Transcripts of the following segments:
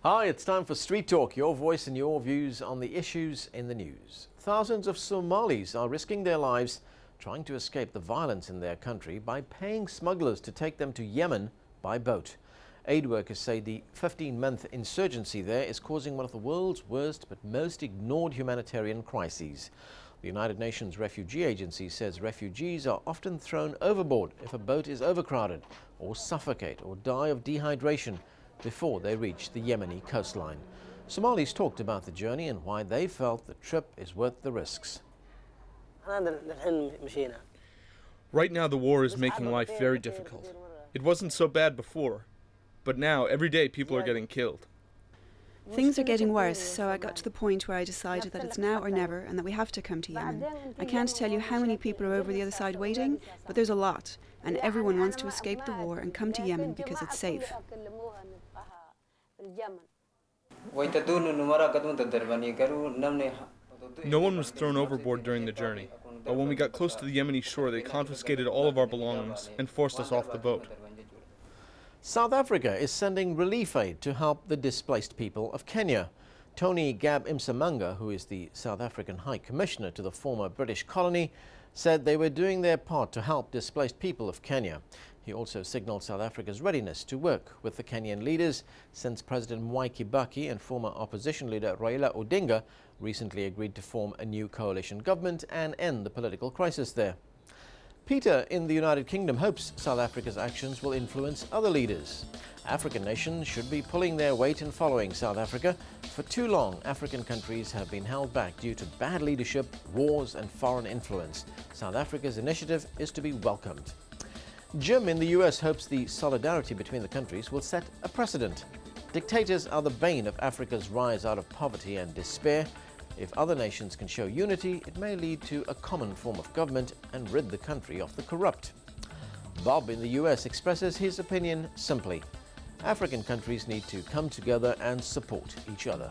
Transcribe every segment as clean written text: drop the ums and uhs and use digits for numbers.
Hi, it's time for Street Talk, your voice and your views on the issues in the news. Thousands of Somalis are risking their lives trying to escape the violence in their country by paying smugglers to take them to Yemen by boat. Aid workers say the 15-month insurgency there is causing one of the world's worst but most ignored humanitarian crises. The United Nations Refugee Agency says refugees are often thrown overboard if a boat is overcrowded or suffocate or die of dehydration before they reach the Yemeni coastline. Somalis talked about the journey and why they felt the trip is worth the risks. Right now the war is making life very difficult. It wasn't so bad before, but now every day people are getting killed. Things are getting worse, so I got to the point where I decided that it's now or never and that we have to come to Yemen. I can't tell you how many people are over the other side waiting, but there's a lot, and everyone wants to escape the war and come to Yemen because it's safe. No one was thrown overboard during the journey, but when we got close to the Yemeni shore they confiscated all of our belongings and forced us off the boat. South Africa is sending relief aid to help the displaced people of Kenya. Tony Gab Imsamanga, who is the South African High Commissioner to the former British colony, said they were doing their part to help displaced people of Kenya. He also signaled South Africa's readiness to work with the Kenyan leaders since President Mwai Kibaki and former opposition leader Raila Odinga recently agreed to form a new coalition government and end the political crisis there. Peter in the United Kingdom hopes South Africa's actions will influence other leaders. African nations should be pulling their weight in following South Africa. For too long, African countries have been held back due to bad leadership, wars and foreign influence. South Africa's initiative is to be welcomed. Jim in the US hopes the solidarity between the countries will set a precedent. Dictators are the bane of Africa's rise out of poverty and despair. If other nations can show unity, it may lead to a common form of government and rid the country of the corrupt. Bob in the US expresses his opinion simply. African countries need to come together and support each other.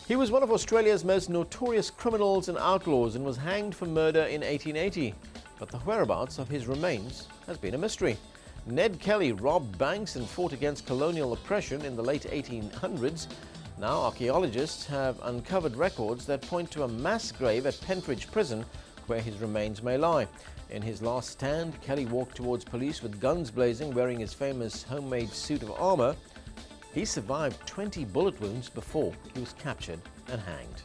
He was one of Australia's most notorious criminals and outlaws and was hanged for murder in 1880. But the whereabouts of his remains has been a mystery. Ned Kelly robbed banks and fought against colonial oppression in the late 1800s. Now archaeologists have uncovered records that point to a mass grave at Pentridge Prison where his remains may lie. In his last stand, Kelly walked towards police with guns blazing, wearing his famous homemade suit of armor. He survived 20 bullet wounds before he was captured and hanged.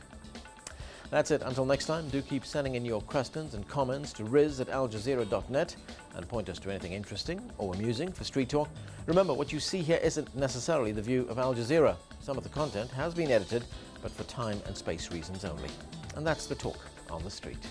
That's it. Until next time, do keep sending in your questions and comments to riz@aljazeera.net and point us to anything interesting or amusing for Street Talk. Remember, what you see here isn't necessarily the view of Al Jazeera. Some of the content has been edited, but for time and space reasons only. And that's the talk on the street.